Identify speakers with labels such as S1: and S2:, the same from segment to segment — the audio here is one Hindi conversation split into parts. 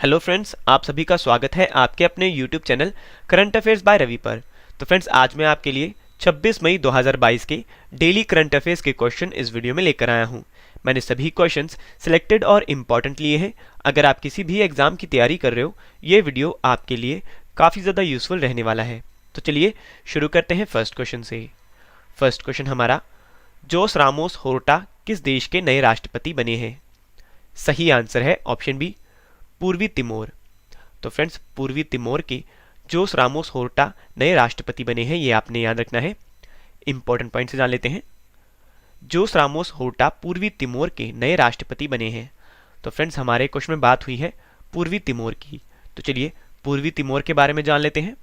S1: हेलो फ्रेंड्स, आप सभी का स्वागत है आपके अपने YouTube channel current affairs by Ravi पर। तो फ्रेंड्स, आज मैं आपके लिए 26 मई 2022 के डेली करंट अफेयर्स के क्वेश्चन इस वीडियो में लेकर आया हूं। मैंने सभी क्वेश्चंस सिलेक्टेड और इम्पॉर्टेंट लिए हैं। अगर आप किसी भी एग्जाम की तैयारी कर रहे हो, ये वीडियो आपके लिए काफ़ी ज़्यादा यूजफुल रहने वाला है। तो चलिए शुरू करते हैं फर्स्ट क्वेश्चन से। फर्स्ट क्वेश्चन हमारा, जोस रामोस होर्टा किस देश के नए राष्ट्रपति बने हैं? सही आंसर है ऑप्शन बी, पूर्वी तिमोर। तो फ्रेंड्स, पूर्वी तिमोर के जोस रामोस होर्टा नए राष्ट्रपति बने हैं, ये आपने याद रखना है। इंपॉर्टेंट पॉइंट से जान लेते हैं। जोस रामोस होर्टा पूर्वी तिमोर के नए राष्ट्रपति बने हैं। तो फ्रेंड्स, हमारे क्वेश्चन में बात हुई है पूर्वी तिमोर की, तो चलिए पूर्वी तिमोर के बारे में जान लेते हैं।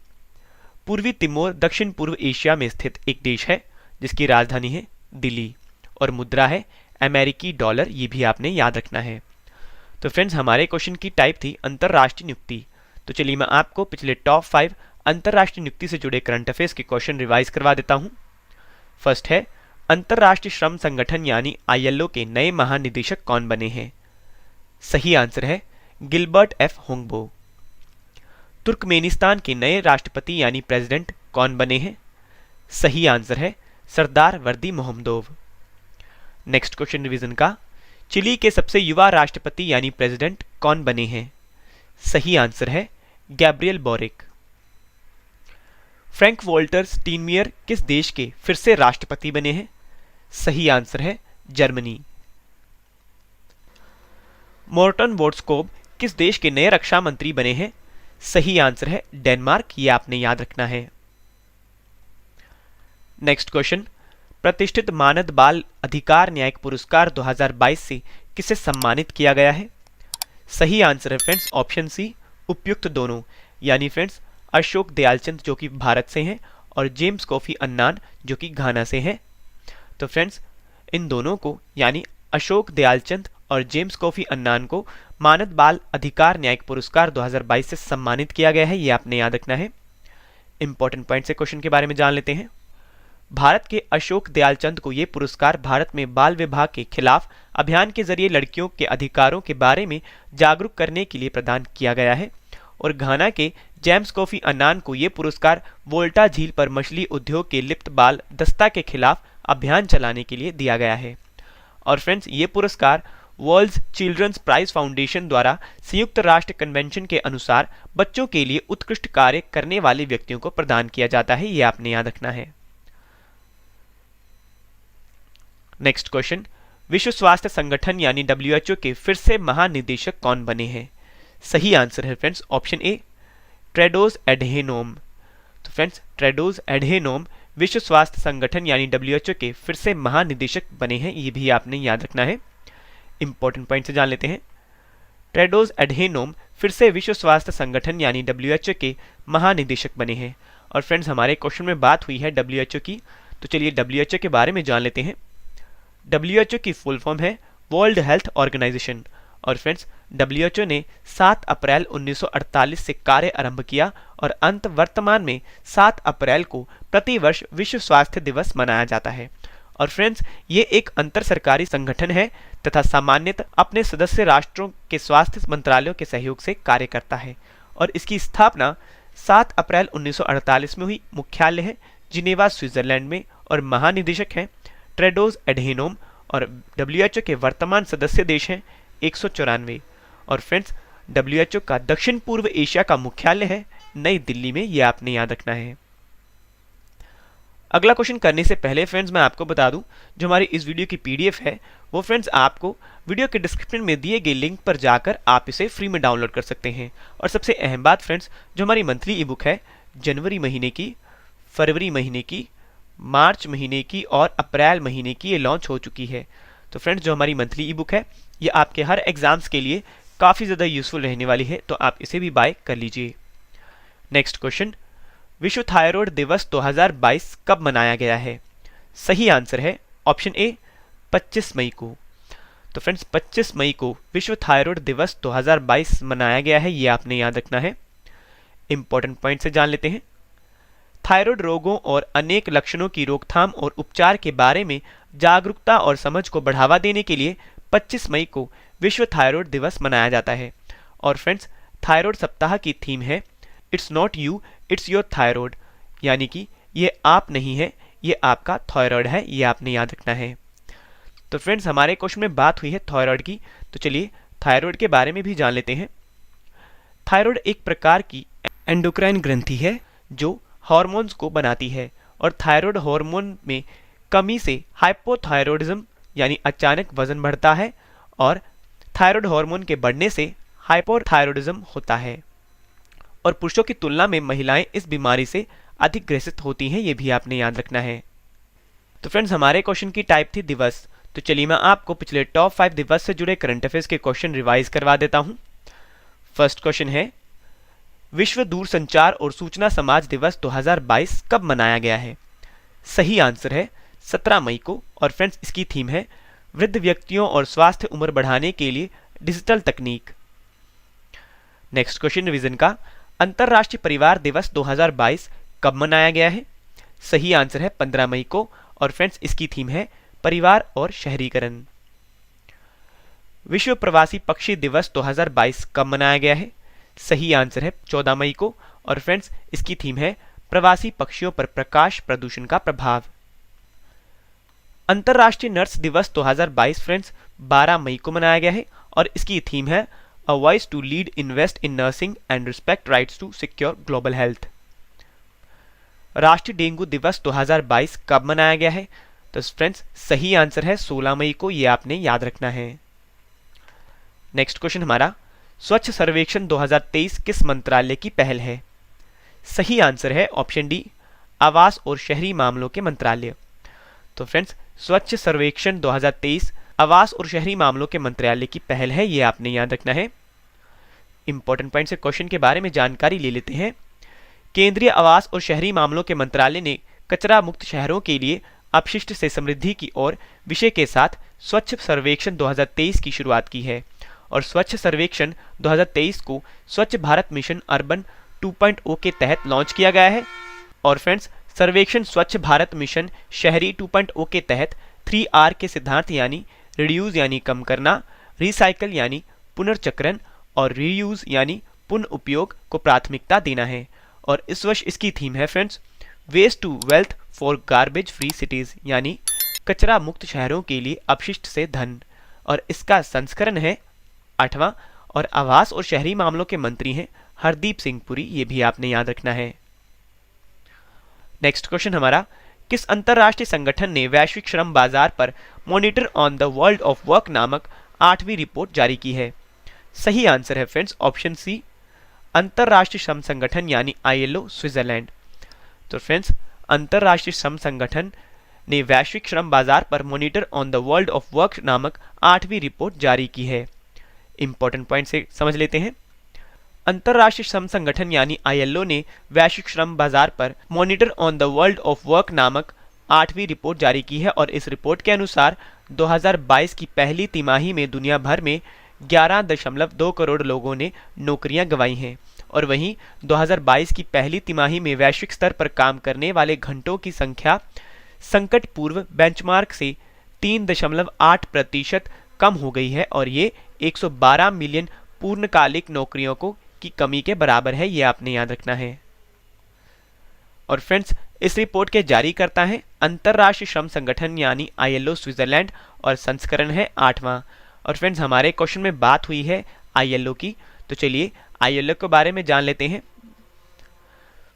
S1: पूर्वी तिमोर दक्षिण पूर्व एशिया में स्थित एक देश है जिसकी राजधानी है दिल्ली और मुद्रा है अमेरिकी डॉलर, ये भी आपने याद रखना है। तो फ्रेंड्स, हमारे क्वेश्चन की टाइप थी अंतरराष्ट्रीय नियुक्ति। तो चलिए मैं आपको पिछले टॉप 5 अंतरराष्ट्रीय नियुक्ति से जुड़े करंट अफेयर्स के क्वेश्चन रिवाइज करवा देता हूं। फर्स्ट है, अंतरराष्ट्रीय श्रम संगठन यानी ILO के नए महानिदेशक कौन बने हैं? सही आंसर है गिलबर्ट एफ होंगबो। तुर्कमेनिस्तान के नए राष्ट्रपति यानी प्रेसिडेंट कौन बने हैं? सही आंसर है सरदार वर्दी मोहम्मदोव। नेक्स्ट क्वेश्चन रिवीजन का, चिली के सबसे युवा राष्ट्रपति यानी प्रेसिडेंट कौन बने हैं? सही आंसर है Gabriel boric. Frank Walter Steinmeier किस देश के फिर से राष्ट्रपति बने हैं? सही आंसर है जर्मनी। मोर्टन वोर्ट्सकोव किस देश के नए रक्षा मंत्री बने हैं? सही आंसर है डेनमार्क, ये आपने याद रखना है। नेक्स्ट क्वेश्चन, प्रतिष्ठित मानद बाल अधिकार न्यायिक पुरस्कार 2022 से किसे सम्मानित किया गया है? सही आंसर है फ्रेंड्स ऑप्शन सी, उपयुक्त दोनों, यानी फ्रेंड्स अशोक दयालचंद जो कि भारत से हैं और जेम्स कोफी अन्नान जो कि घाना से हैं। तो फ्रेंड्स, इन दोनों को यानी अशोक दयालचंद और जेम्स कोफी अन्नान को मानद बाल अधिकार न्यायिक पुरस्कार 2022 से सम्मानित किया गया है, ये आपने याद रखना है। इंपॉर्टेंट पॉइंट से क्वेश्चन के बारे में जान लेते हैं। भारत के अशोक दयालचंद को यह पुरस्कार भारत में बाल विवाह के खिलाफ अभियान के जरिए लड़कियों के अधिकारों के बारे में जागरूक करने के लिए प्रदान किया गया है। और घाना के जेम्स कोफी अन्नान को यह पुरस्कार वोल्टा झील पर मछली उद्योग के लिप्त बाल दस्ता के खिलाफ अभियान चलाने के लिए दिया गया है। और फ्रेंड्स, ये पुरस्कार वर्ल्ड चिल्ड्रंस प्राइज फाउंडेशन द्वारा संयुक्त राष्ट्र कन्वेंशन के अनुसार बच्चों के लिए उत्कृष्ट कार्य करने वाले व्यक्तियों को प्रदान किया जाता है, ये आपने याद रखना है। नेक्स्ट क्वेश्चन, विश्व स्वास्थ्य संगठन यानी WHO के फिर से महानिदेशक कौन बने हैं? सही आंसर है friends option A, Tedros Adhanom. तो फ्रेंड्स, टेड्रोस एडहेनोम विश्व स्वास्थ्य संगठन यानी WHO के फिर से महानिदेशक बने हैं, ये भी आपने याद रखना है। इंपॉर्टेंट पॉइंट से जान लेते हैं। टेड्रोस एडहेनोम फिर से विश्व स्वास्थ्य संगठन यानी WHO के महानिदेशक बने हैं। और फ्रेंड्स, हमारे क्वेश्चन में बात हुई है WHO की, तो चलिए WHO के बारे में जान लेते हैं। WHO की फुल फॉर्म है वर्ल्ड हेल्थ ऑर्गेनाइजेशन। और फ्रेंड्स, WHO ने 7 अप्रैल 1948 से कार्य आरंभ किया और अंत वर्तमान में 7 अप्रैल को प्रतिवर्ष विश्व स्वास्थ्य दिवस मनाया जाता है। और फ्रेंड्स, ये एक अंतर सरकारी संगठन है तथा सामान्यतः अपने सदस्य राष्ट्रों के स्वास्थ्य मंत्रालयों के सहयोग से कार्य करता है। और इसकी स्थापना 7 अप्रैल 1948 में हुई। मुख्यालय है जिनेवा स्विट्जरलैंड में और महानिदेशक हैं टेड्रोस एडहेनोम। और WHO के वर्तमान सदस्य देश हैं 194। और फ्रेंड्स, WHO का दक्षिण पूर्व एशिया का मुख्यालय है नई दिल्ली में, यह आपने याद रखना है। अगला क्वेश्चन करने से पहले फ्रेंड्स, मैं आपको बता दूं, जो हमारी इस वीडियो की PDF है वो फ्रेंड्स आपको वीडियो के डिस्क्रिप्शन में दिए गए लिंक पर जाकर आप इसे फ्री में डाउनलोड कर सकते हैं। और सबसे अहम बात फ्रेंड्स, जो हमारी मंथली ई बुक है जनवरी महीने की, फरवरी महीने की, मार्च महीने की और अप्रैल महीने की, ये लॉन्च हो चुकी है। तो फ्रेंड्स, जो हमारी मंथली ई बुक है ये आपके हर एग्जाम्स के लिए काफ़ी ज़्यादा यूजफुल रहने वाली है, तो आप इसे भी बाय कर लीजिए। नेक्स्ट क्वेश्चन, विश्व थायराइड दिवस 2022 कब मनाया गया है? सही आंसर है ऑप्शन ए, 25 मई को। तो फ्रेंड्स, 25 मई को विश्व थायराइड दिवस 2022 मनाया गया है, ये आपने याद रखना है। इंपॉर्टेंट पॉइंट से जान लेते हैं। थायराइड रोगों और अनेक लक्षणों की रोकथाम और उपचार के बारे में जागरूकता और समझ को बढ़ावा देने के लिए 25 मई को विश्व थायराइड दिवस मनाया जाता है। और फ्रेंड्स, थायराइड सप्ताह की थीम है it's not you it's your thyroid, यानी कि ये आप नहीं है, ये आपका थायराइड है, ये आपने याद रखना है। तो फ्रेंड्स हमारे क्वेश्चन में बात हुई है थायराइड की, तो चलिए थायराइड के बारे में भी जान लेते हैं। थायराइड एक प्रकार की एंडोक्राइन ग्रंथि है जो हार्मोन्स को बनाती है, और थायराइड हार्मोन में कमी से हाइपोथायराइडिज्म यानी अचानक वजन बढ़ता है, और थायराइड हार्मोन के बढ़ने से हाइपोथायराइडिज्म होता है, और पुरुषों की तुलना में महिलाएं इस बीमारी से अधिक ग्रसित होती हैं, ये भी आपने याद रखना है। तो फ्रेंड्स हमारे क्वेश्चन की टाइप थी दिवस, तो चलिए मैं आपको पिछले टॉप 5 दिवस से जुड़े करंट अफेयर्स के क्वेश्चन रिवाइज करवा देता हूं। फर्स्ट क्वेश्चन है विश्व दूरसंचार और सूचना समाज दिवस 2022 कब मनाया गया है? सही आंसर है 17 मई को, और फ्रेंड्स इसकी थीम है वृद्ध व्यक्तियों और स्वास्थ्य उम्र बढ़ाने के लिए डिजिटल तकनीक। नेक्स्ट क्वेश्चन रिवीजन का, अंतरराष्ट्रीय परिवार दिवस 2022 कब मनाया गया है? सही आंसर है 15 मई को, और फ्रेंड्स इसकी थीम है परिवार और शहरीकरण। विश्व प्रवासी पक्षी दिवस 2022 कब मनाया गया है? सही आंसर है 14 मई को, और फ्रेंड्स इसकी थीम है प्रवासी पक्षियों पर प्रकाश प्रदूषण का प्रभाव। अंतरराष्ट्रीय नर्स दिवस 2022 फ्रेंड्स 12 मई को मनाया गया है, और इसकी थीम है a voice to lead invest in nursing and respect rights to secure global health. राष्ट्रीय डेंगू दिवस 2022 कब मनाया गया है? तो फ्रेंड्स सही आंसर है 16 मई को, ये आपने याद रखना है। नेक्स्ट क्वेश्चन हमारा, स्वच्छ सर्वेक्षण 2023 किस मंत्रालय की पहल है? सही आंसर है ऑप्शन डी, आवास और शहरी मामलों के मंत्रालय। तो फ्रेंड्स स्वच्छ सर्वेक्षण 2023 आवास और शहरी मामलों के मंत्रालय की पहल है, ये आपने याद रखना है। इंपॉर्टेंट पॉइंट से क्वेश्चन के बारे में जानकारी ले लेते हैं। केंद्रीय आवास और शहरी मामलों के मंत्रालय ने कचरा मुक्त शहरों के लिए अपशिष्ट से समृद्धि की ओर विषय के साथ स्वच्छ सर्वेक्षण 2023 की शुरुआत की है, और स्वच्छ सर्वेक्षण 2023 को स्वच्छ भारत मिशन अर्बन 2.0 के तहत लॉन्च किया गया है। और फ्रेंड्स सर्वेक्षण स्वच्छ भारत मिशन शहरी 2.0 के तहत 3R के सिद्धांत यानी रिड्यूस यानी कम करना, रिसाइकल यानी पुनर्चक्रण, और रीयूज यानी पुनः उपयोग को प्राथमिकता देना है। और इस वर्ष इसकी थीम है friends waste to wealth for garbage free cities, यानी कचरा मुक्त शहरों के लिए अपशिष्ट से धन, और इसका संस्करण है 8वां, और आवास और शहरी मामलों के मंत्री हैं हरदीप सिंह पुरी, ये भी आपने याद रखना है। नेक्स्ट क्वेश्चन हमारा, किस अंतरराष्ट्रीय संगठन ने वैश्विक श्रम बाजार पर monitor on the world of work नामक 8वीं रिपोर्ट जारी की है? सही आंसर है फ्रेंड्स ऑप्शन सी, अंतरराष्ट्रीय श्रम संगठन यानी ILO स्विट्जरलैंड। तो फ्रेंड्स अंतरराष्ट्रीय श्रम संगठन ने वैश्विक श्रम बाजार पर monitor on the world of work नामक 8वीं रिपोर्ट जारी की है। इंपॉर्टेंट पॉइंट से समझ लेते हैं। अंतरराष्ट्रीय श्रम संगठन यानी ILO ने वैश्विक श्रम बाजार पर monitor on the world of work नामक 8वीं रिपोर्ट जारी की है, और इस रिपोर्ट के अनुसार 2022 की पहली तिमाही में दुनिया भर में 11.2 करोड़ लोगों ने नौकरियां गंवाई हैं, और वहीं 2022 की पहली तिमाही में वैश्विक स्तर पर काम करने वाले घंटों की संख्या संकट पूर्व बेंचमार्क से 3.8% कम हो गई है, और ये 112 मिलियन पूर्णकालिक नौकरियों की कमी के बराबर है, ये आपने याद रखना है। और फ्रेंड्स इस रिपोर्ट के जारीकर्ता हैं अंतरराष्ट्रीय श्रम संगठन यानी ILO स्विट्जरलैंड, और संस्करण है 8वां। और फ्रेंड्स हमारे क्वेश्चन में बात हुई है ILO की, तो चलिए ILO के बारे में जान लेते हैं।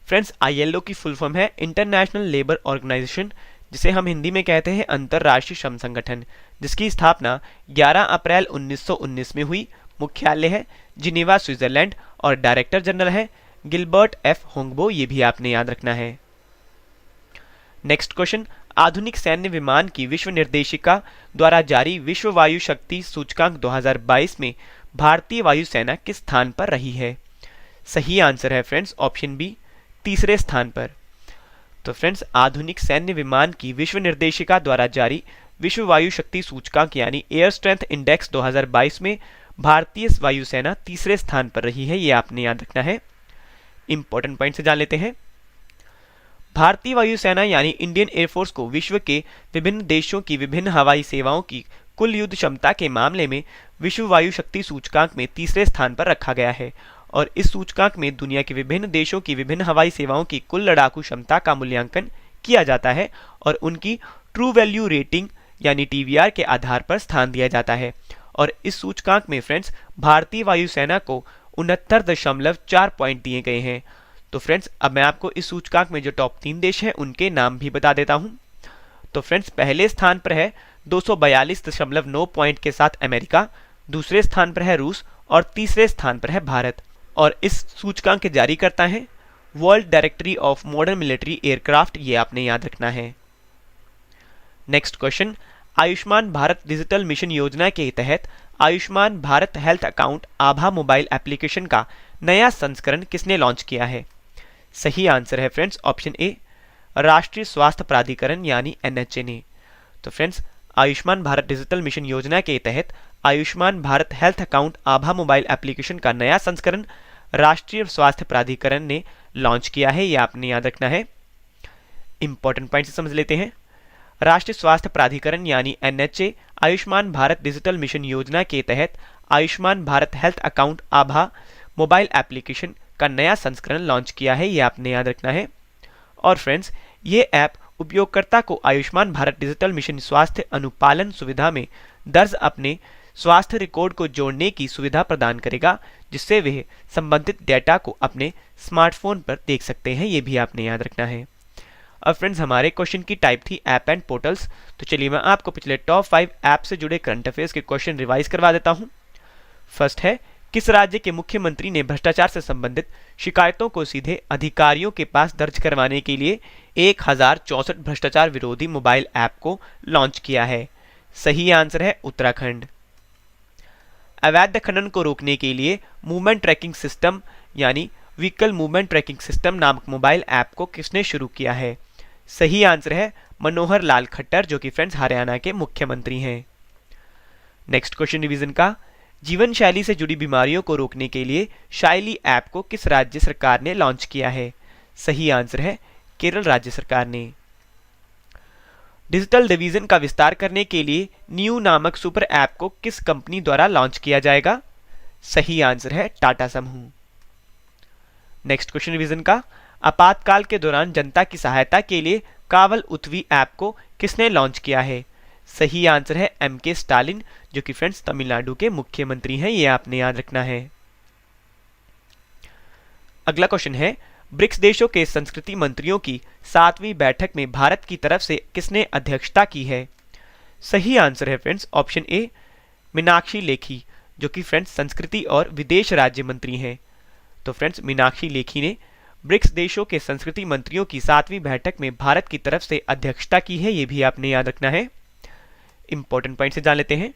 S1: फ्रेंड्स ILO की फुल फॉर्म है इंटरनेशनल लेबर ऑर्गेनाइजेशन, जिसे हम हिंदी में कहते हैं अंतरराष्ट्रीय श्रम संगठन, जिसकी स्थापना 11 अप्रैल 1919 में हुई। मुख्यालय है जिनेवा स्विट्जरलैंड, और डायरेक्टर जनरल है गिलबर्ट F होंगबो, ये भी आपने याद रखना है। नेक्स्ट क्वेश्चन, आधुनिक सैन्य विमान की विश्व निर्देशिका द्वारा जारी विश्व वायु शक्ति सूचकांक 2022 में भारतीय वायुसेना किस स्थान पर रही है? सही आंसर है फ्रेंड्स ऑप्शन बी, तीसरे स्थान पर। तो फ्रेंड्स आधुनिक सैन्य विमान की विश्व निर्देशिका द्वारा जारी विश्व वायु शक्ति सूचकांक यानी एयर स्ट्रेंथ इंडेक्स 2022 में भारतीय वायुसेना तीसरे स्थान पर रही है, ये आपने याद रखना है। इंपॉर्टेंट पॉइंट से जान लेते हैं। भारतीय वायुसेना यानी इंडियन एयरफोर्स को विश्व के विभिन्न देशों की विभिन्न हवाई सेवाओं की कुल युद्ध क्षमता के मामले में विश्व वायु शक्ति सूचकांक में तीसरे स्थान पर रखा गया है, और इस सूचकांक में दुनिया के विभिन्न देशों की विभिन्न हवाई सेवाओं की कुल लड़ाकू क्षमता का मूल्यांकन किया जाता है और उनकी ट्रू वैल्यू रेटिंग यानी टीवीआर के आधार पर स्थान दिया जाता है। और इस सूचकांक में फ्रेंड्स भारतीय वायुसेना को 69.4 पॉइंट दिए गए हैं। तो फ्रेंड्स अब मैं आपको इस सूचकांक में जो टॉप 3 देश हैं उनके नाम भी बता देता हूं। तो फ्रेंड्स पहले स्थान पर है 242.9 पॉइंट के साथ अमेरिका, दूसरे स्थान पर है रूस और तीसरे स्थान पर है भारत। और इस सूचकांक के जारी करता है world directory of modern military aircraft, ये आपने याद रखना है। Next question, Ayushman Bharat digital mission योजना के तहत आयुष्मान भारत हेल्थ अकाउंट आभा मोबाइल एप्लीकेशन का नया संस्करण किसने लॉन्च किया है? सही आंसर है फ्रेंड्स ऑप्शन ए, राष्ट्रीय स्वास्थ्य प्राधिकरण यानी एनएचए ने। तो friends Ayushman Bharat digital mission योजना के तहत आयुष्मान भारत हेल्थ अकाउंट आभा मोबाइल एप्लीकेशन का नया संस्करण राष्ट्रीय स्वास्थ्य प्राधिकरण ने लॉन्च किया है, यह आपने याद रखना है। इंपॉर्टेंट पॉइंट समझ लेते हैं। राष्ट्रीय स्वास्थ्य प्राधिकरण यानी NHA Ayushman Bharat digital mission योजना के तहत आयुष्मान भारत हेल्थ अकाउंट आभा मोबाइल एप्लीकेशन का नया संस्करण लॉन्च किया है, यह आपने याद रखना है। और फ्रेंड्स ये ऐप उपयोगकर्ता को आयुष्मान भारत डिजिटल मिशन स्वास्थ्य अनुपालन सुविधा में दर्ज अपने स्वास्थ्य रिकॉर्ड को जोड़ने की सुविधा प्रदान करेगा, जिससे वे संबंधित डेटा को अपने स्मार्टफोन पर देख सकते हैं, ये भी आपने याद रखना है। अब फ्रेंड्स हमारे क्वेश्चन की टाइप थी ऐप एंड पोर्टल्स। तो चलिए मैं आपको पिछले टॉप 5 ऐप से जुड़े करंट अफेयर्स के क्वेश्चन रिवाइज करवा देता हूं। फर्स्ट है, किस राज्य के मुख्यमंत्री ने भ्रष्टाचार से संबंधित शिकायतों को सीधे अधिकारियों के पास दर्ज करवाने के लिए 1064 भ्रष्टाचार विरोधी मोबाइल ऐप को लॉन्च किया है? सही आंसर है उत्तराखंड। अवैध खनन को रोकने के लिए मूवमेंट ट्रैकिंग सिस्टम यानी व्हीकल मूवमेंट ट्रैकिंग सिस्टम नामक मोबाइल ऐप को किसने शुरू किया है? सही आंसर है मनोहर लाल खट्टर, जो कि फ्रेंड्स हरियाणा के मुख्यमंत्री हैं। नेक्स्ट क्वेश्चन रिवीजन का, जीवन शैली से जुड़ी बीमारियों को रोकने के लिए शाइली ऐप को किस राज्य सरकार ने लॉन्च किया है? सही आंसर है केरल राज्य सरकार ने। डिजिटल डिवीजन का विस्तार करने के लिए न्यू नामक सुपर ऐप को किस कंपनी द्वारा लॉन्च किया जाएगा? सही आंसर है टाटा समूह। नेक्स्ट क्वेश्चन रिवीजन का, आपातकाल के दौरान जनता की सहायता के लिए कावल उथवी ऐप को किसने लॉन्च किया है? सही आंसर है एमके स्टालिन, जो कि फ्रेंड्स तमिलनाडु के मुख्यमंत्री हैं, ये आपने याद रखना है। अगला क्वेश्चन है, ब्रिक्स देशों के संस्कृति मंत्रियों की 7वीं बैठक में भारत की तरफ से किसने अध्यक्षता की है? सही आंसर है friends option A, Meenakshi Lekhi, जो कि फ्रेंड्स संस्कृति और विदेश राज्य मंत्री हैं। तो फ्रेंड्स मीनाक्षी लेखी ने ब्रिक्स देशों के संस्कृति मंत्रियों की 7वीं बैठक में भारत की तरफ से अध्यक्षता की है, ये भी आपने याद रखना है। इंपॉर्टेंट पॉइंट से जान लेते हैं।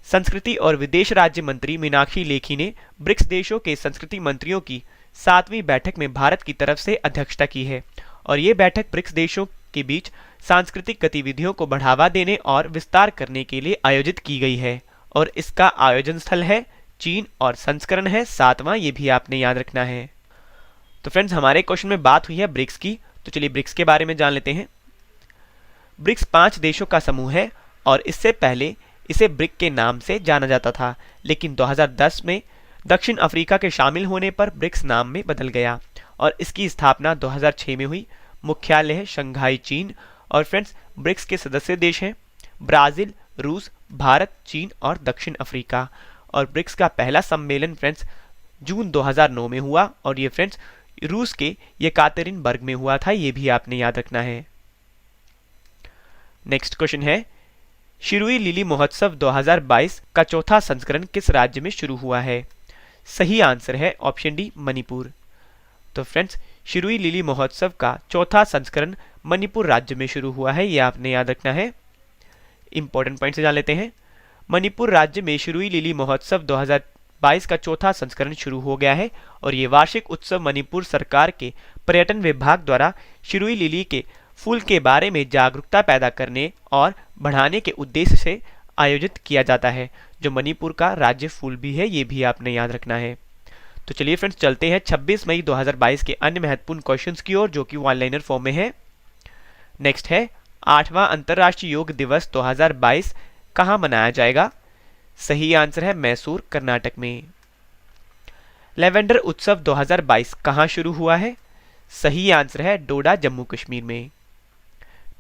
S1: संस्कृति और विदेश राज्य मंत्री मीनाक्षी लेखी ने ब्रिक्स देशों के संस्कृति मंत्रियों की 7वीं बैठक में भारत की तरफ से अध्यक्षता की है और ये बैठक ब्रिक्स देशों के बीच सांस्कृतिक गतिविधियों को बढ़ावा देने और विस्तार करने के लिए आयोजित की गई है और इसका आयोजन स्थल है चीन और संस्करण है 7वां, ये भी आपने याद रखना है। तो फ्रेंड्स हमारे क्वेश्चन में बात हुई है ब्रिक्स की, तो चलिए ब्रिक्स के बारे में जान लेते हैं। ब्रिक्स 5 देशों का समूह है और इससे पहले इसे ब्रिक के नाम से जाना जाता था, लेकिन 2010 में दक्षिण अफ्रीका के शामिल होने पर ब्रिक्स नाम में बदल गया और इसकी स्थापना 2006 में हुई। मुख्यालय है शंघाई चीन और फ्रेंड्स ब्रिक्स के सदस्य देश हैं ब्राजील, रूस, भारत, चीन और दक्षिण अफ्रीका। और ब्रिक्स का पहला सम्मेलन फ्रेंड्स जून 2009 में हुआ और ये फ्रेंड्स रूस के येकातेरिनबर्ग में हुआ था, ये भी आपने याद रखना है। नेक्स्ट क्वेश्चन है, शिरुई लिली महोत्सव 2022 का चौथा संस्करण किस राज्य में शुरू हुआ है? सही आंसर है ऑप्शन डी, मणिपुर। तो फ्रेंड्स शिरुई लिली महोत्सव का चौथा संस्करण मणिपुर राज्य में शुरू हुआ है, यह आपने याद रखना है। इंपॉर्टेंट पॉइंट से जान लेते हैं। मणिपुर राज्य में शिरुई लिली महोत्सव 2022 का चौथा संस्करण शुरू हो गया है और ये वार्षिक उत्सव मणिपुर सरकार के पर्यटन विभाग द्वारा शिरुई लिली के फूल के बारे में जागरूकता पैदा करने और बढ़ाने के उद्देश्य से आयोजित किया जाता है, जो मणिपुर का राज्य फूल भी है, ये भी आपने याद रखना है। तो चलिए फ्रेंड्स चलते हैं 26 मई 2022 के अन्य महत्वपूर्ण क्वेश्चंस की ओर, जो कि वन लाइनर फॉर्म में है। नेक्स्ट है 8वां अंतर्राष्ट्रीय योग दिवस 2022 कहाँ मनाया जाएगा? सही आंसर है मैसूर, कर्नाटक में। लेवेंडर उत्सव 2022 कहाँ शुरू हुआ है? सही आंसर है डोडा, जम्मू कश्मीर में।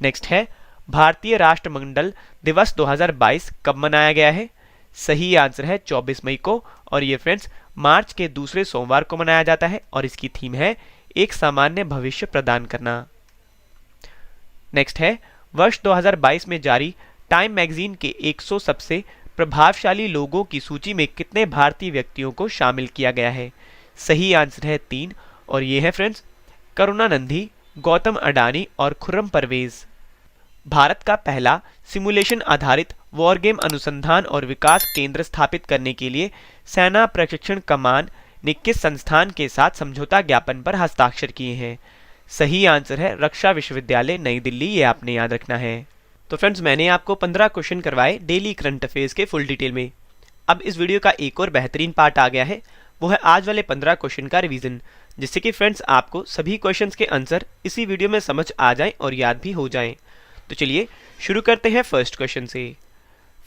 S1: नेक्स्ट है भारतीय राष्ट्रमंडल दिवस 2022 कब मनाया गया है? सही आंसर है 24 मई को, और ये फ्रेंड्स मार्च के दूसरे सोमवार को मनाया जाता है और इसकी थीम है एक सामान्य भविष्य प्रदान करना। नेक्स्ट है वर्ष 2022 में जारी टाइम मैगजीन के 100 सबसे प्रभावशाली लोगों की सूची में कितने भारतीय व्यक्तियों को शामिल किया गया है? सही आंसर है 3, और ये है फ्रेंड्स करुणानंदी, गौतम अडानी और खुर्रम परवेज। भारत का पहला सिमुलेशन आधारित वॉर गेम अनुसंधान और विकास केंद्र स्थापित करने के लिए सेना प्रशिक्षण कमान ने किस संस्थान के साथ समझौता ज्ञापन पर हस्ताक्षर किए हैं? सही आंसर है रक्षा विश्वविद्यालय नई दिल्ली, ये आपने याद रखना है। तो फ्रेंड्स मैंने आपको 15 क्वेश्चन करवाए डेली करंट अफेयर्स के फुल डिटेल में। अब इस वीडियो का एक और बेहतरीन पार्ट आ गया है, वो है आज वाले 15 क्वेश्चन का रिवीजन, जिससे कि फ्रेंड्स आपको सभी क्वेश्चंस के आंसर इसी वीडियो में समझ आ जाएं और याद भी हो जाएं। तो चलिए शुरू करते हैं फर्स्ट क्वेश्चन से।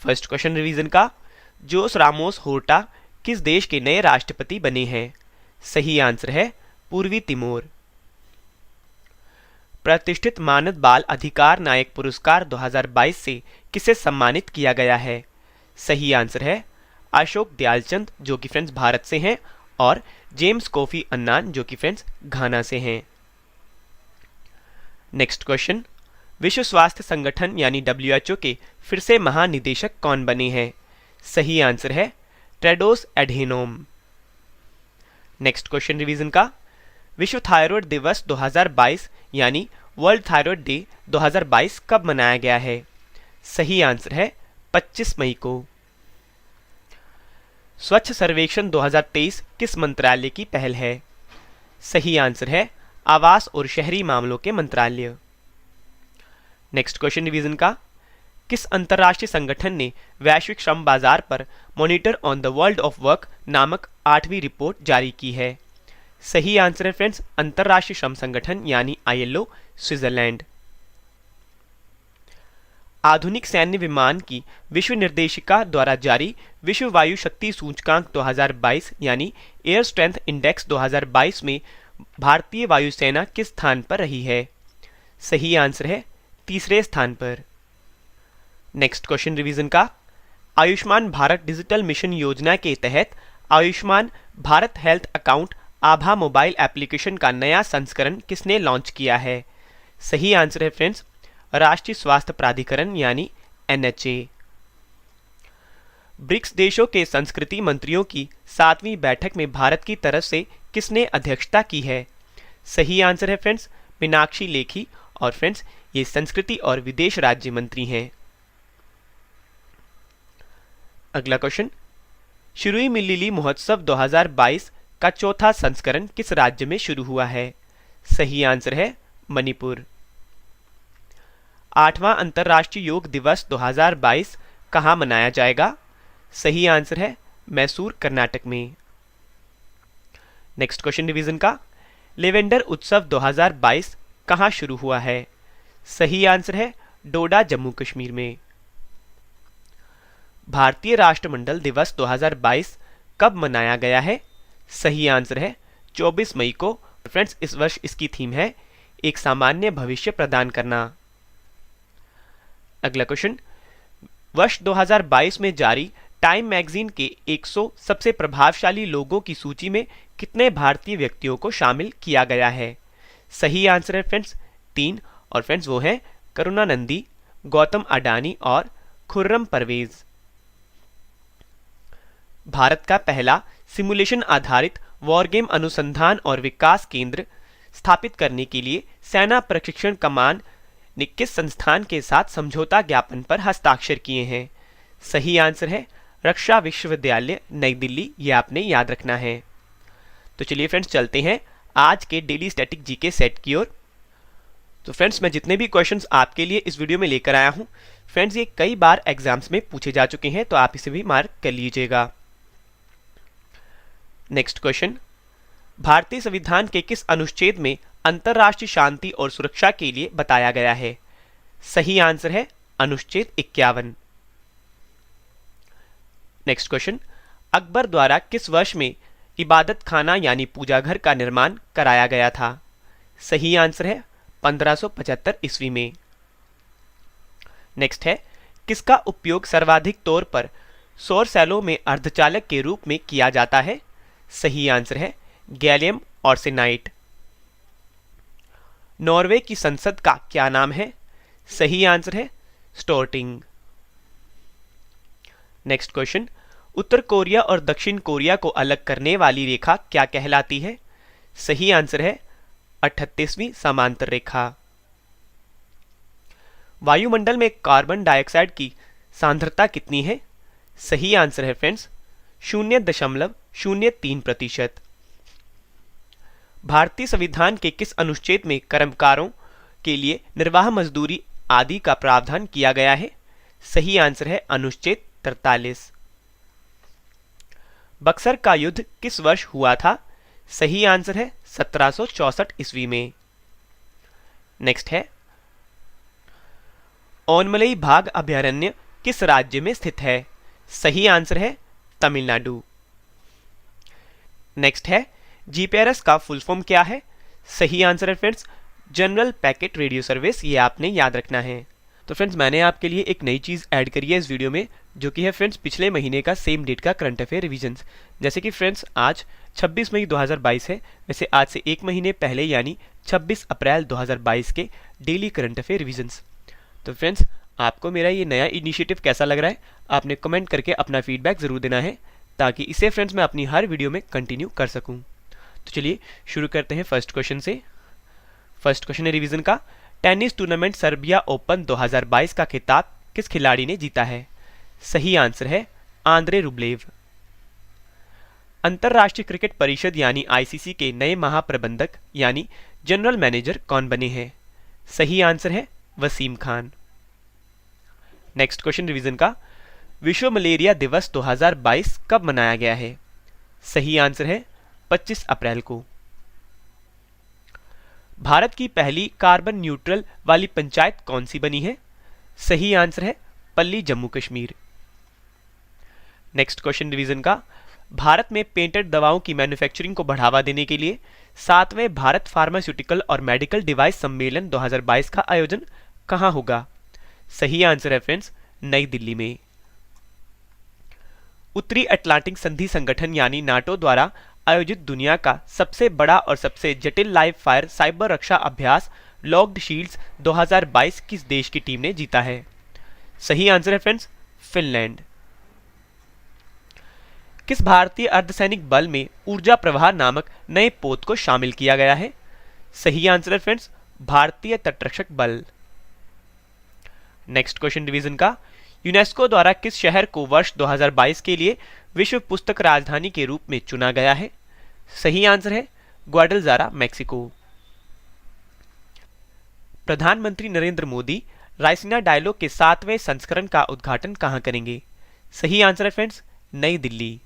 S1: फर्स्ट क्वेश्चन रिवीजन का, जोस रामोस होर्टा किस देश के नए राष्ट्रपति बने हैं? सही आंसर है पूर्वी तिमोर। प्रतिष्ठित मानव बाल अधिकार नायक पुरस्कार 2022 से किसे सम्मानित किया गया है? सही आंसर है अशोक दयालचंद, जो कि फ्रेंड्स भारत से हैं, और जेम्स कोफी अन्नान, जो कि फ्रेंड्स घाना से हैं। नेक्स्ट क्वेश्चन, विश्व स्वास्थ्य संगठन यानी WHO के फिर से महानिदेशक कौन बने हैं? सही आंसर है Tedros Adhanom. Next question revision का, विश्व थायराइड दिवस 2022 यानी वर्ल्ड थायराइड डे 2022 कब मनाया गया है? सही आंसर है 25 मई को। स्वच्छ सर्वेक्षण 2023 किस मंत्रालय की पहल है? सही आंसर है आवास और शहरी मामलों के मंत्रालय। नेक्स्ट क्वेश्चन रिवीजन का, किस अंतर्राष्ट्रीय संगठन ने वैश्विक श्रम बाजार पर monitor on the world of work नामक 8वीं रिपोर्ट जारी की है? सही आंसर है फ्रेंड्स अंतर्राष्ट्रीय श्रम संगठन यानी ILO, स्विट्जरलैंड। आधुनिक सैन्य विमान की विश्व निर्देशिका द्वारा जारी विश्व वायु शक्ति सूचकांक 2022 यानी एयर स्ट्रेंथ इंडेक्स 2022 में भारतीय वायुसेना किस स्थान पर रही है? सही आंसर है तीसरे स्थान पर। नेक्स्ट क्वेश्चन रिवीजन का, आयुष्मान भारत डिजिटल मिशन योजना के तहत आयुष्मान भारत हेल्थ अकाउंट आभा मोबाइल एप्लीकेशन का नया संस्करण किसने लॉन्च किया है? सही आंसर है फ्रेंड्स राष्ट्रीय स्वास्थ्य प्राधिकरण यानी NHA। ब्रिक्स देशों के संस्कृति मंत्रियों की 7वीं बैठक में भारत की तरफ से किसने अध्यक्षता की है? सही आंसर है फ्रेंड्स मीनाक्षी लेखी, और फ्रेंड्स ये संस्कृति और विदेश राज्य मंत्री हैं। अगला क्वेश्चन, शिरुई मिल्ली महोत्सव 2022 का चौथा संस्करण किस राज्य में शुरू हुआ है? सही आंसर है मणिपुर। 8वां अंतर्राष्ट्रीय योग दिवस 2022 कहाँ मनाया जाएगा? सही आंसर है मैसूर, कर्नाटक में। नेक्स्ट क्वेश्चन रिवीजन का, लेवेंडर उत्सव 2022 कहाँ शुरू हुआ है? सही आंसर है डोडा, जम्मू कश्मीर में। भारतीय राष्ट्रमंडल दिवस 2022 कब मनाया गया है? सही आंसर है 24 मई को। फ्रेंड्स इस वर्ष इसकी थीम है एक सामान्य भविष्य प्रदान करना। अगला क्वेश्चन, वर्ष 2022 में जारी टाइम मैगजीन के 100 सबसे प्रभावशाली लोगों की सूची में कितने भारतीय व्यक्तियों को शामिल किया गया है? सही आंसर है फ्रेंड्स 3, और फ्रेंड्स वो हैं करुणानंदी, गौतम अडानी और खुर्रम परवेज। भारत का पहला सिमुलेशन आधारित वॉर गेम अनुसंधान और विकास केंद्र स्थापित करने के लिए सेना प्रशिक्षण कमान ने किस संस्थान के साथ समझौता ज्ञापन पर हस्ताक्षर किए हैं? सही आंसर है रक्षा विश्वविद्यालय नई दिल्ली, ये आपने याद रखना है। तो चलिए फ्रेंड्स चलते हैं आज के डेली स्टैटिक जीके सेट की ओर। तो फ्रेंड्स मैं जितने भी क्वेश्चंस आपके लिए इस वीडियो में लेकर आया हूं, फ्रेंड्स ये कई बार एग्जाम्स में पूछे जा चुके हैं, तो आप इसे भी मार्क कर लीजिएगा। नेक्स्ट क्वेश्चन, भारतीय संविधान के किस अनुच्छेद में अंतर्राष्ट्रीय शांति और सुरक्षा के लिए बताया गया है? सही आंसर है अनुच्छेद 51। नेक्स्ट क्वेश्चन, अकबर द्वारा किस वर्ष में इबादत खाना यानी पूजा घर का निर्माण कराया गया था? सही आंसर है 1575 ईस्वी में। नेक्स्ट है, किसका उपयोग सर्वाधिक तौर पर सौर सेलों में अर्धचालक के रूप में किया जाता है? सही आंसर है गैलियम आर्सेनाइड। नॉर्वे की संसद का क्या नाम है? सही आंसर है स्टोर्टिंग। नेक्स्ट क्वेश्चन, उत्तर कोरिया और दक्षिण कोरिया को अलग करने वाली रेखा क्या कहलाती है? सही आंसर है 38वीं समांतर रेखा। वायुमंडल में कार्बन डाइऑक्साइड की सांद्रता कितनी है? सही आंसर है फ्रेंड्स 0.03%। भारतीय संविधान के किस अनुच्छेद में कर्मकारों के लिए निर्वाह मजदूरी आदि का प्रावधान किया गया है? सही आंसर है अनुच्छेद 43। बक्सर का युद्ध किस वर्ष हुआ था? सही आंसर है 1764 ईस्वी में। नेक्स्ट है, ओनमलई बाघ अभयारण्य किस राज्य में स्थित है? सही आंसर है तमिलनाडु। नेक्स्ट है, जीपीआरएस का फुल फॉर्म क्या है? सही आंसर है friends general packet radio service, ये आपने याद रखना है। तो फ्रेंड्स मैंने आपके लिए एक नई चीज़ ऐड करी है इस वीडियो में, जो कि है फ्रेंड्स पिछले महीने का सेम डेट का करंट अफेयर रिविजन्स। जैसे कि फ्रेंड्स आज 26 मई 2022 है, वैसे आज से एक महीने पहले यानी 26 अप्रैल 2022 के डेली करंट अफेयर रिविजन्स। तो फ्रेंड्स आपको मेरा ये नया इनिशिएटिव कैसा लग रहा है, आपने कमेंट करके अपना फीडबैक ज़रूर देना है, ताकि इसे फ्रेंड्स मैं अपनी हर वीडियो में कंटिन्यू कर सकूँ। तो चलिए शुरू करते हैं फर्स्ट क्वेश्चन से। फर्स्ट क्वेश्चन है रिवीजन का, टेनिस टूर्नामेंट सर्बिया ओपन 2022 का खिताब किस खिलाड़ी ने जीता है? सही आंसर है आंद्रे रुब्लेव। अंतरराष्ट्रीय क्रिकेट परिषद यानी आईसीसी के नए महाप्रबंधक यानी जनरल मैनेजर कौन बने हैं? सही आंसर है Wasim Khan. Next question revision का, विश्व मलेरिया दिवस 2022 कब मनाया गया है? सही आंसर है 25 अप्रैल को। भारत की पहली कार्बन न्यूट्रल वाली पंचायत कौन सी बनी है? सही आंसर है पल्ली Jammu Kashmir. Next question revision का, भारत में पेटेंट दवाओं की मैन्युफैक्चरिंग को बढ़ावा देने के लिए 7वें भारत फार्मास्यूटिकल और मेडिकल डिवाइस सम्मेलन 2022 का आयोजन कहां होगा? सही आंसर है फ्रेंड्स नई दिल्ली में। उत्तरी अटलांटिक संधि संगठन यानी नाटो द्वारा आयोजित दुनिया का सबसे बड़ा और सबसे जटिल लाइव फायर साइबर रक्षा अभ्यास लॉक्ड शील्ड्स 2022 किस देश की टीम ने जीता है? सही आंसर है फ्रेंड्स फिनलैंड। किस भारतीय अर्धसैनिक बल में ऊर्जा प्रवाह नामक नए पोत को शामिल किया गया है? सही आंसर है फ्रेंड्स भारतीय तटरक्षक बल। नेक्स्ट क्वेश्चन डिवीजन का, यूनेस्को द्वारा किस शहर को वर्ष 2022 के लिए विश्व पुस्तक राजधानी के रूप में चुना गया है? सही आंसर है ग्वाडलजारा मैक्सिको। प्रधानमंत्री नरेंद्र मोदी रायसीना डायलॉग के 7वें संस्करण का उद्घाटन कहां करेंगे? सही आंसर है फ्रेंड्स नई दिल्ली।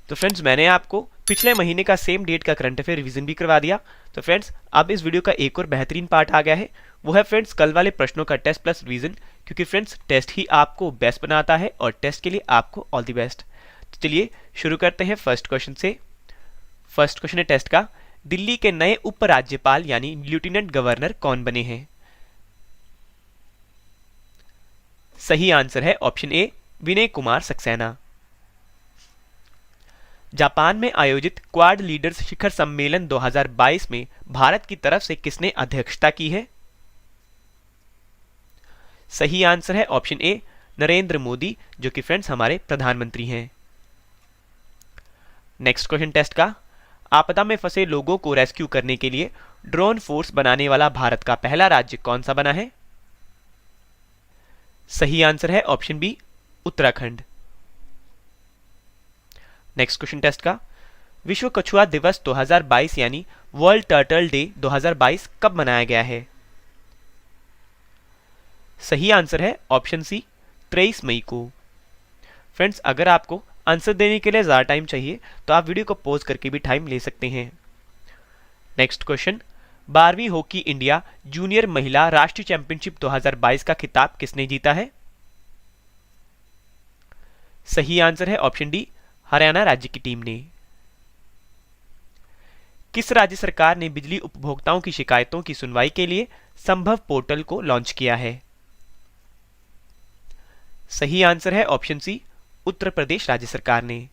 S1: तो फ्रेंड्स मैंने आपको पिछले महीने का सेम डेट का करंट अफेयर रिवीजन भी करवा दिया। तो फ्रेंड्स अब इस वीडियो का एक और बेहतरीन पार्ट आ गया है, वो है फ्रेंड्स कल वाले प्रश्नों का टेस्ट प्लस रिवीजन, क्योंकि फ्रेंड्स टेस्ट ही आपको बेस्ट बनाता है और टेस्ट के लिए आपको ऑल द बेस्ट। तो चलिए शुरू करते हैं फर्स्ट क्वेश्चन से। फर्स्ट क्वेश्चन है टेस्ट का, दिल्ली के नए उपराज्यपाल यानी लेफ्टिनेंट गवर्नर कौन बने हैं? सही आंसर है ऑप्शन ए विनय कुमार सक्सेना। जापान में आयोजित क्वाड लीडर्स शिखर सम्मेलन 2022 में भारत की तरफ से किसने अध्यक्षता की है? सही आंसर है ऑप्शन ए नरेंद्र मोदी, जो कि फ्रेंड्स हमारे प्रधानमंत्री हैं। नेक्स्ट क्वेश्चन टेस्ट का, आपदा में फंसे लोगों को रेस्क्यू करने के लिए ड्रोन फोर्स बनाने वाला भारत का पहला राज्य कौन सा बना है? सही आंसर है option B Uttarakhand. Next question test का, विश्व कछुआ दिवस 2022 यानी वर्ल्ड टर्टल डे 2022 कब मनाया गया है? सही आंसर है ऑप्शन सी 23 मई को। फ्रेंड्स अगर आपको आंसर देने के लिए ज़्यादा टाइम चाहिए तो आप वीडियो को पॉज करके भी टाइम ले सकते हैं। नेक्स्ट क्वेश्चन, 12वीं हॉकी इंडिया जूनियर महिला राष्ट्रीय चैंपियनशिप 2022 का खिताब किसने जीता है? सही आंसर है ऑप्शन डी हरियाणा राज्य की टीम ने। किस राज्य सरकार ने बिजली उपभोक्ताओं की शिकायतों की सुनवाई के लिए संभव पोर्टल को लॉन्च किया है? सही आंसर है ऑप्शन सी, उत्तर प्रदेश राज्य सरकार ने।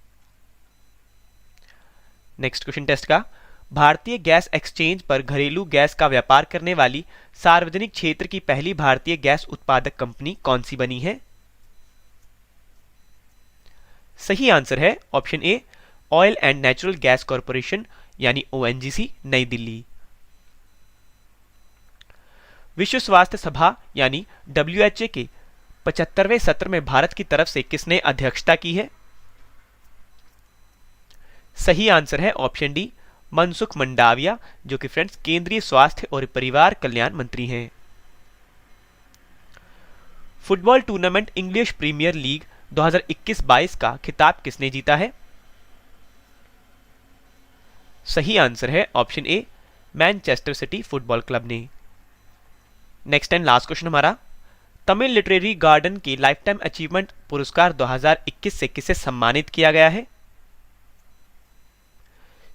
S1: नेक्स्ट क्वेश्चन टेस्ट का, भारतीय गैस एक्सचेंज पर घरेलू गैस का व्यापार करने वाली सार्वजनिक क्षेत्र की पहली भारतीय गैस उत्पादक कंपनी कौन सी बनी है? सही आंसर है option A, oil and natural gas corporation यानी ओएनजीसी, नई दिल्ली। विश्व स्वास्थ्य सभा यानी डब्ल्यूएचओ के 75वें सत्र में भारत की तरफ से किसने अध्यक्षता की है? सही आंसर है ऑप्शन डी, मनसुख मंडाविया, जो कि फ्रेंड्स केंद्रीय स्वास्थ्य और परिवार कल्याण मंत्री हैं। Football tournament English Premier League 2021-22 का खिताब किसने जीता है? सही आंसर है option A, Manchester City Football Club ने। नेक्स्ट एंड लास्ट क्वेश्चन हमारा, तमिल लिटरेरी गार्डन के लाइफ टाइम अचीवमेंट पुरस्कार 2021 से किसे सम्मानित किया गया है?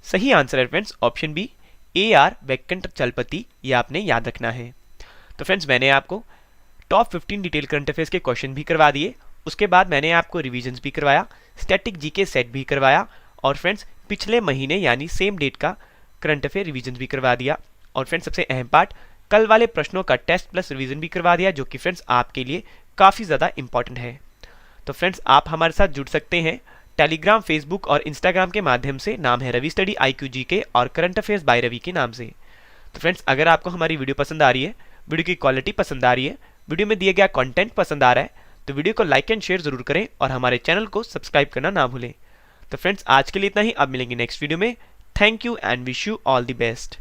S1: सही आंसर है friends option B, AR Venkat Chalapathi, ये आपने याद रखना है। तो फ्रेंड्स मैंने आपको टॉप 15 डिटेल करंट अफेयर्स के क्वेश्चन भी करवा दिए, उसके बाद मैंने आपको रिवीजन्स भी करवाया, स्टैटिक जीके सेट भी करवाया, और फ्रेंड्स पिछले महीने यानी सेम डेट का करंट अफेयर रिवीजन भी करवा दिया, और फ्रेंड्स सबसे अहम पार्ट कल वाले प्रश्नों का टेस्ट प्लस रिवीजन भी करवा दिया, जो कि फ्रेंड्स आपके लिए काफ़ी ज़्यादा इंपॉर्टेंट है। तो फ्रेंड्स आप हमारे साथ जुड़ सकते हैं टेलीग्राम, फेसबुक और इंस्टाग्राम के माध्यम से, नाम है रवि स्टडी IQGK और करंट अफेयर्स बाय रवि के नाम से। तो फ्रेंड्स अगर आपको हमारी वीडियो पसंद आ रही है, वीडियो की क्वालिटी पसंद आ रही है, वीडियो में दिया गया कंटेंट पसंद आ रहा है, तो वीडियो को लाइक एंड शेयर जरूर करें और हमारे चैनल को सब्सक्राइब करना ना भूलें। तो फ्रेंड्स आज के लिए इतना ही, अब मिलेंगे नेक्स्ट वीडियो में। Thank you and wish you all the best.